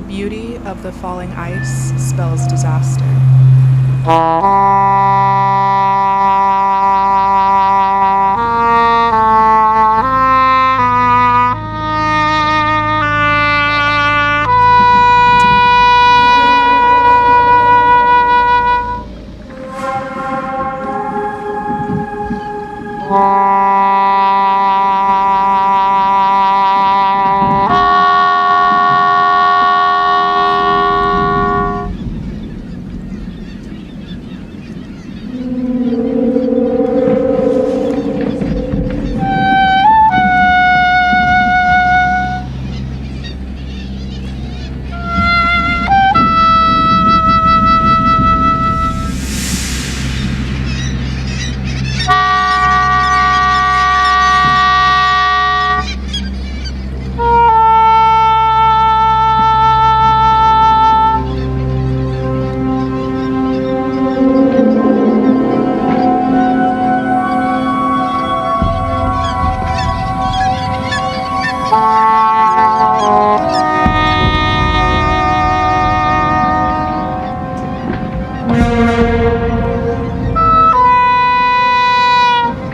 The beauty of the falling ice spells disaster.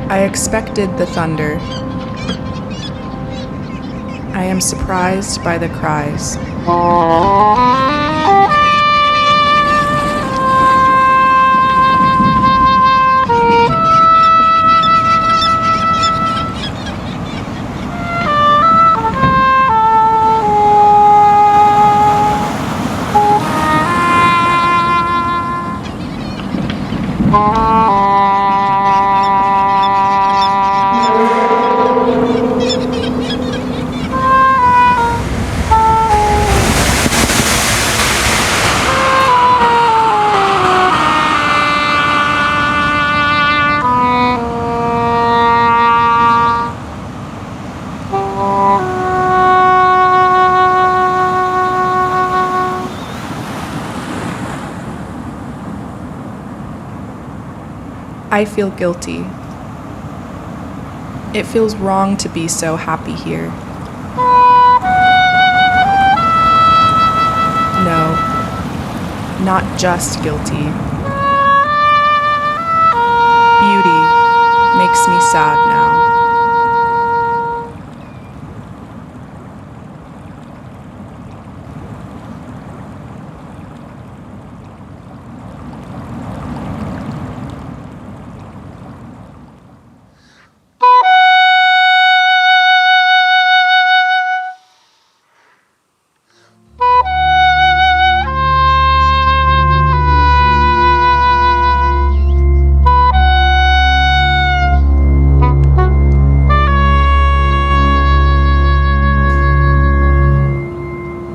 I expected the thunder. I am surprised by the cries. I feel guilty. It feels wrong to be so happy here. No, not just guilty. Beauty makes me sad now.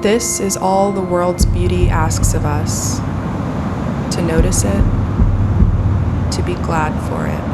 This is all the world's beauty asks of us, to notice it, to be glad for it.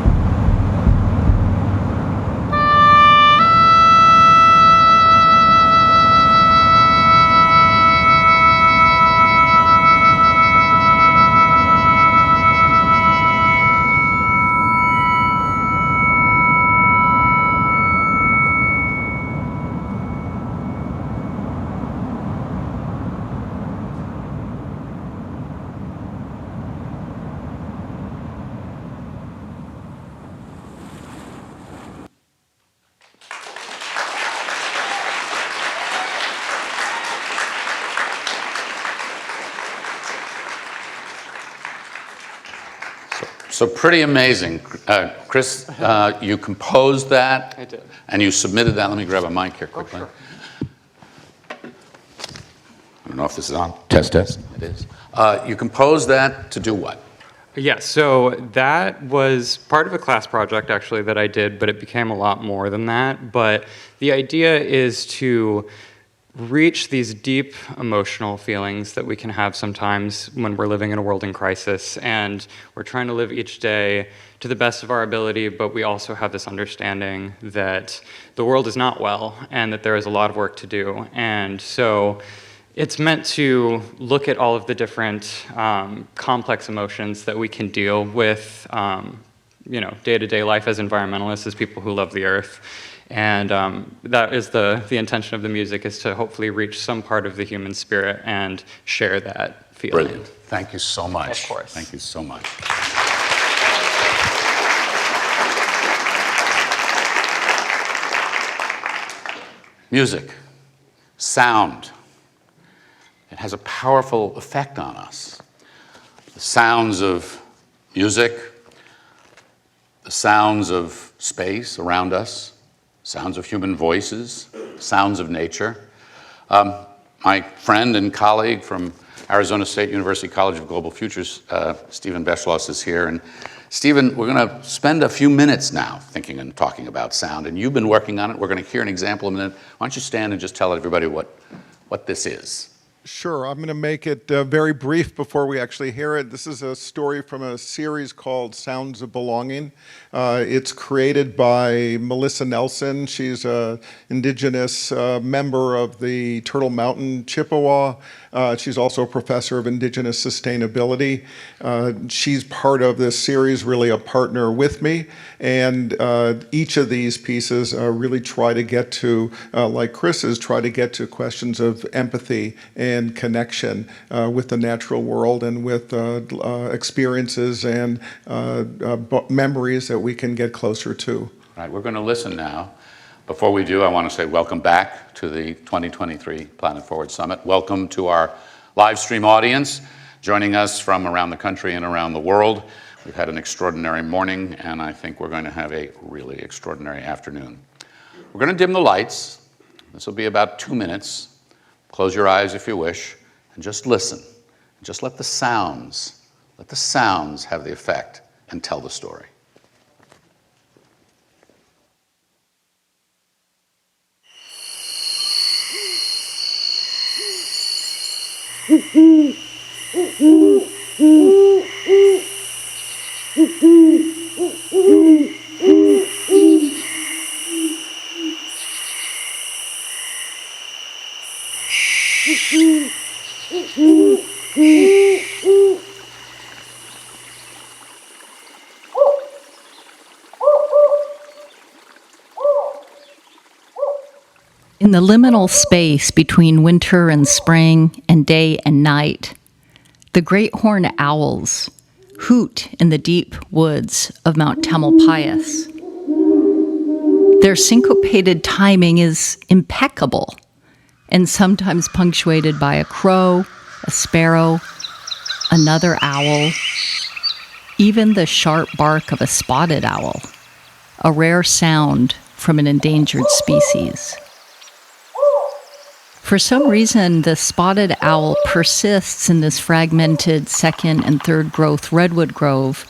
So pretty amazing. Chris, you composed that. I did. And you submitted that. Let me grab a mic here quickly. Oh, I don't know if this is on. Test. It is. You composed that to do what? Yeah, so that was part of a class project, actually, that I did, but it became a lot more than that. But the idea is to reach these deep emotional feelings that we can have sometimes when we're living in a world in crisis, and we're trying to live each day to the best of our ability, but we also have this understanding that the world is not well and that there is a lot of work to do. And so it's meant to look at all of the different complex emotions that we can deal with, day-to-day life as environmentalists, as people who love the earth, And that is the intention of the music, is to hopefully reach some part of the human spirit and share that feeling. Brilliant. Thank you so much. Of course. Thank you so much. Music, sound, it has a powerful effect on us. The sounds of music, the sounds of space around us, sounds of human voices, sounds of nature. My friend and colleague from Arizona State University College of Global Futures, Stephen Beschloss, is here. And Stephen, we're going to spend a few minutes now thinking and talking about sound, and you've been working on it. We're going to hear an example in a minute. Why don't you stand and just tell everybody what this is? Sure. I'm going to make it very brief before we actually hear it. This is a story from a series called Sounds of Belonging. It's created by Melissa Nelson. She's an indigenous member of the Turtle Mountain Chippewa. She's also a professor of indigenous sustainability. She's part of this series, really a partner with me. And each of these pieces really try to get to, like Chris's, try to get to questions of empathy and connection with the natural world and with experiences and memories that we can get closer to. All right, we're going to listen now. Before we do, I want to say welcome back to the 2023 Planet Forward Summit. Welcome to our live stream audience, joining us from around the country and around the world. We've had an extraordinary morning, and I think we're going to have a really extraordinary afternoon. We're going to dim the lights. This will be about 2 minutes. Close your eyes if you wish, and just listen. Just let the sounds have the effect and tell the story. In the liminal space between winter and spring and day and night, the great horned owls hoot in the deep woods of Mount Tamalpais. Their syncopated timing is impeccable and sometimes punctuated by a crow, a sparrow, another owl, even the sharp bark of a spotted owl, a rare sound from an endangered species. For some reason, the spotted owl persists in this fragmented second and third growth redwood grove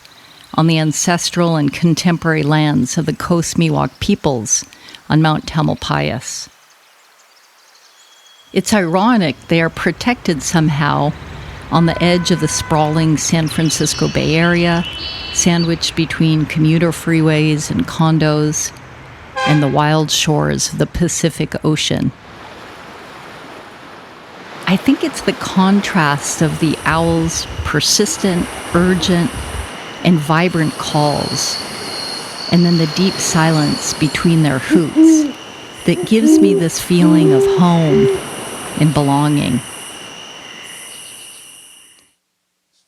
on the ancestral and contemporary lands of the Coast Miwok peoples on Mount Tamalpais. It's ironic they are protected somehow on the edge of the sprawling San Francisco Bay Area, sandwiched between commuter freeways and condos, and the wild shores of the Pacific Ocean. I think it's the contrast of the owl's persistent, urgent, and vibrant calls, and then the deep silence between their hoots, that gives me this feeling of home and belonging.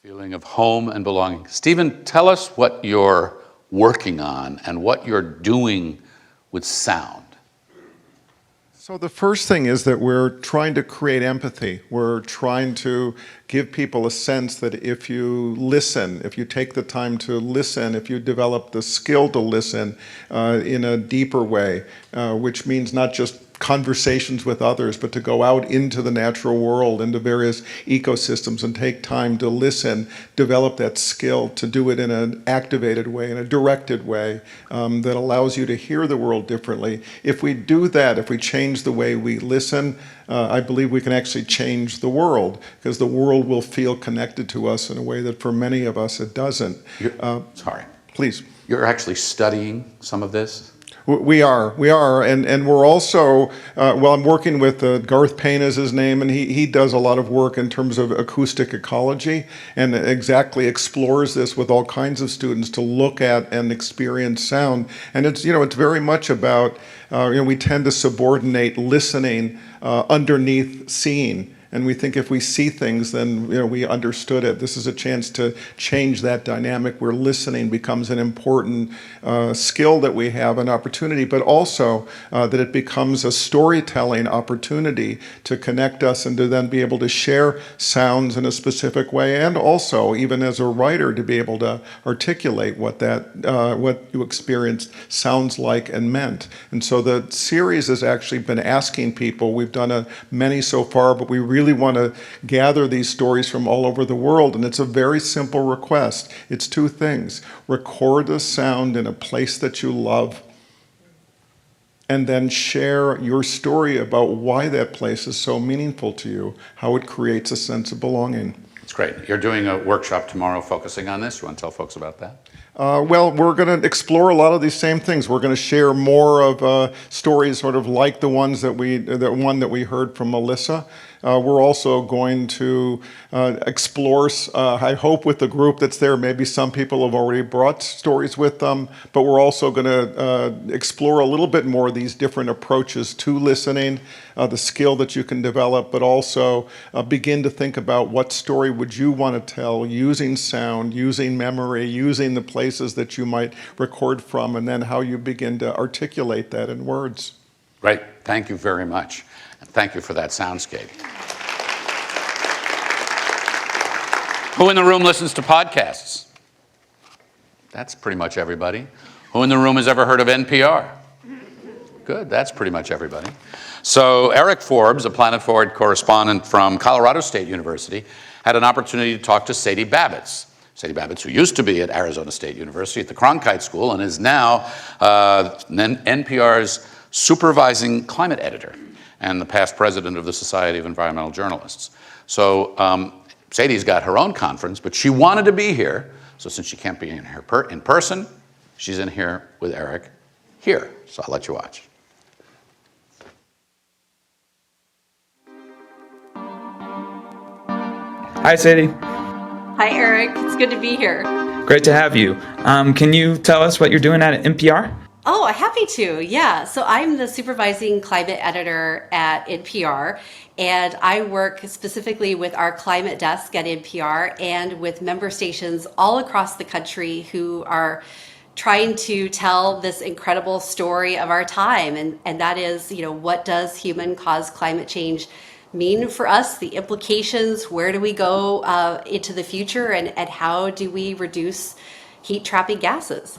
Feeling of home and belonging. Stephen, tell us what you're working on and what you're doing with sound. So the first thing is that we're trying to create empathy. We're trying to give people a sense that if you listen, if you take the time to listen, if you develop the skill to listen in a deeper way, which means not just conversations with others, but to go out into the natural world, into various ecosystems and take time to listen, develop that skill to do it in an activated way, in a directed way that allows you to hear the world differently. If we do that, if we change the way we listen, I believe we can actually change the world, because the world will feel connected to us in a way that for many of us it doesn't. Sorry. Please. You're actually studying some of this? We are, and we're also, well, I'm working with Garth Payne is his name, and he does a lot of work in terms of acoustic ecology, and exactly explores this with all kinds of students to look at and experience sound. And it's, it's very much about, we tend to subordinate listening underneath seeing. And we think if we see things, then we understood it. This is a chance to change that dynamic where listening becomes an important skill that we have, an opportunity, but also that it becomes a storytelling opportunity to connect us and to then be able to share sounds in a specific way, and also, even as a writer, to be able to articulate what you experienced sounds like and meant. And so the series has actually been asking people, we've done many so far, but we really want to gather these stories from all over the world, and it's a very simple request. It's two things. Record a sound in a place that you love, and then share your story about why that place is so meaningful to you, how it creates a sense of belonging. It's great. You're doing a workshop tomorrow focusing on this. You want to tell folks about that? Well, we're going to explore a lot of these same things. We're going to share more of stories sort of like the one that we heard from Melissa. We're also going to explore, I hope with the group that's there, maybe some people have already brought stories with them, but we're also going to explore a little bit more of these different approaches to listening, the skill that you can develop, but also begin to think about what story would you want to tell using sound, using memory, using the places that you might record from, and then how you begin to articulate that in words. Great. Thank you very much. And thank you for that soundscape. Who in the room listens to podcasts? That's pretty much everybody. Who in the room has ever heard of NPR? Good, that's pretty much everybody. So Eric Forbes, a Planet Forward correspondent from Colorado State University, had an opportunity to talk to Sadie Babits. Sadie Babits, who used to be at Arizona State University at the Cronkite School and is now NPR's Supervising Climate Editor and the past president of the Society of Environmental Journalists. So Sadie's got her own conference, but she wanted to be here. So since she can't be in person, she's in here with Eric here. So I'll let you watch. Hi, Sadie. Hi, Eric. It's good to be here. Great to have you. Can you tell us what you're doing at NPR? Oh, happy to. Yeah. So I'm the Supervising Climate Editor at NPR, and I work specifically with our climate desk at NPR and with member stations all across the country who are trying to tell this incredible story of our time. And that is, what does human-caused climate change mean for us, the implications, where do we go into the future, and how do we reduce heat-trapping gases?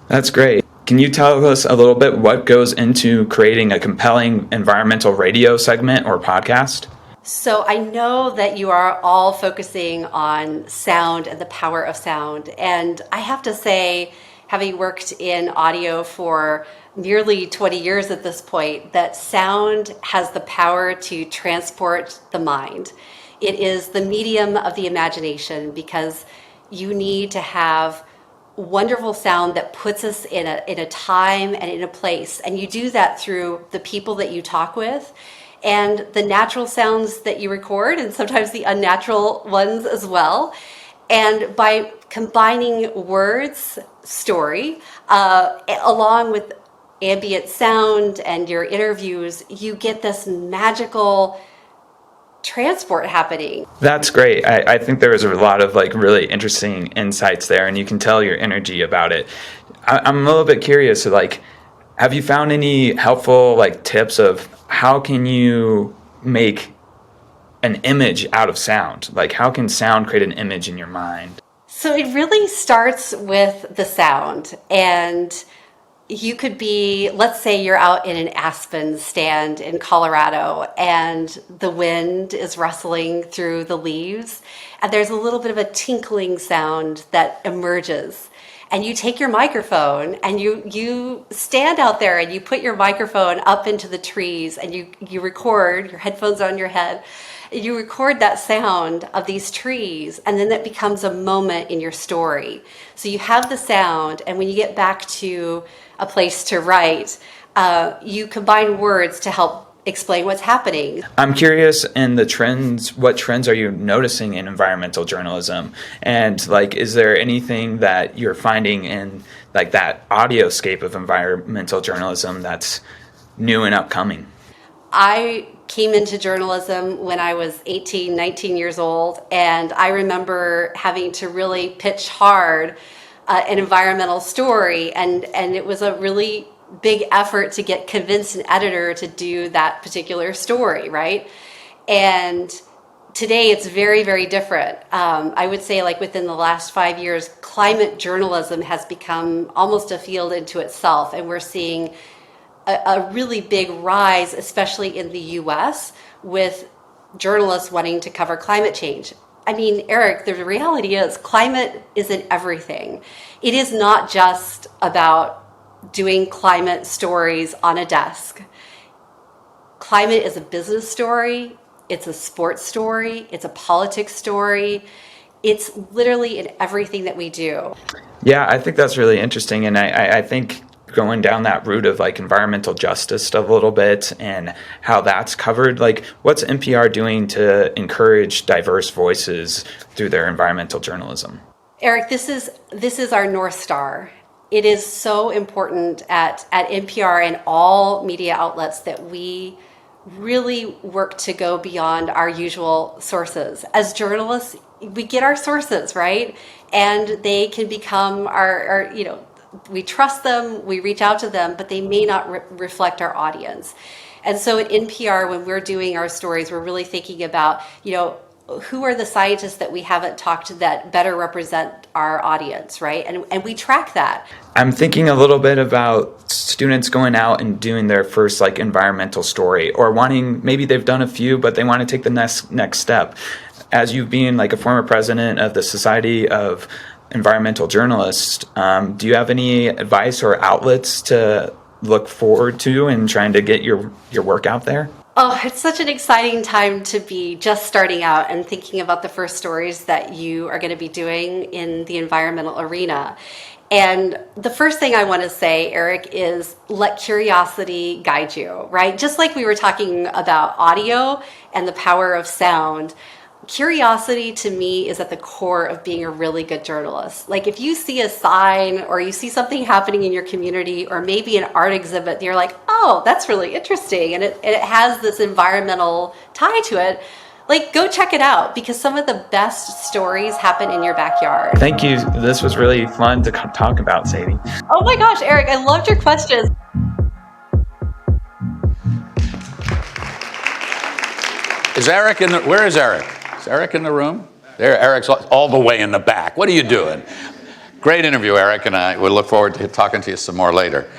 That's great. Can you tell us a little bit what goes into creating a compelling environmental radio segment or podcast? So I know that you are all focusing on sound and the power of sound. And I have to say, having worked in audio for nearly 20 years at this point, that sound has the power to transport the mind. It is the medium of the imagination because you need to have wonderful sound that puts us in a time and in a place. And you do that through the people that you talk with and the natural sounds that you record, and sometimes the unnatural ones as well. And by combining words, story, along with ambient sound and your interviews, you get this magical transport happening. That's great. I think there was a lot of really interesting insights there, and you can tell your energy about it. I'm a little bit curious, have you found any helpful tips of how can you make an image out of sound? How can sound create an image in your mind? So it really starts with the sound, and you could be, let's say you're out in an aspen stand in Colorado and the wind is rustling through the leaves and there's a little bit of a tinkling sound that emerges. And you take your microphone and you stand out there and you put your microphone up into the trees and you record, your headphones on your head, you record that sound of these trees, and then that becomes a moment in your story. So you have the sound, and when you get back to a place to write. You combine words to help explain what's happening. I'm curious in the trends, what trends are you noticing in environmental journalism? And like, is there anything that you're finding in like that audioscape of environmental journalism that's new and upcoming? I came into journalism when I was 18, 19 years old, and I remember having to really pitch hard an environmental story, and it was a really big effort to convince an editor to do that particular story, right? And today it's very, very different. I would say like within the last 5 years, climate journalism has become almost a field into itself, and we're seeing a really big rise, especially in the US, with journalists wanting to cover climate change. I mean, Eric, the reality is climate is in everything. It is not just about doing climate stories on a desk. Climate is a business story, it's a sports story, it's a politics story. It's literally in everything that we do. Yeah, I think that's really interesting. And I think going down that route of like environmental justice stuff a little bit and how that's covered, like what's NPR doing to encourage diverse voices through their environmental journalism? Eric, this is our North Star. It is so important at NPR and all media outlets that we really work to go beyond our usual sources. As journalists, we get our sources, right? And they can become our we trust them, we reach out to them, but they may not reflect our audience. And so at NPR, when we're doing our stories, we're really thinking about, who are the scientists that we haven't talked to that better represent our audience, right? And we track that. I'm thinking a little bit about students going out and doing their first like environmental story, or maybe they've done a few, but they want to take the next step. As you being like a former president of the Society of Environmental Journalists, do you have any advice or outlets to look forward to in trying to get your work out there? Oh, it's such an exciting time to be just starting out and thinking about the first stories that you are going to be doing in the environmental arena. And the first thing I want to say, Eric, is let curiosity guide you, right? Just like we were talking about audio and the power of sound, curiosity to me is at the core of being a really good journalist. Like if you see a sign or you see something happening in your community or maybe an art exhibit, you're like, oh, that's really interesting. And it has this environmental tie to it. Like go check it out because some of the best stories happen in your backyard. Thank you. This was really fun to talk about, Sadie. Oh my gosh, Eric, I loved your questions. Is Eric where is Eric? Is Eric in the room? There, Eric's all the way in the back. What are you doing? Great interview, Eric, and I will look forward to talking to you some more later.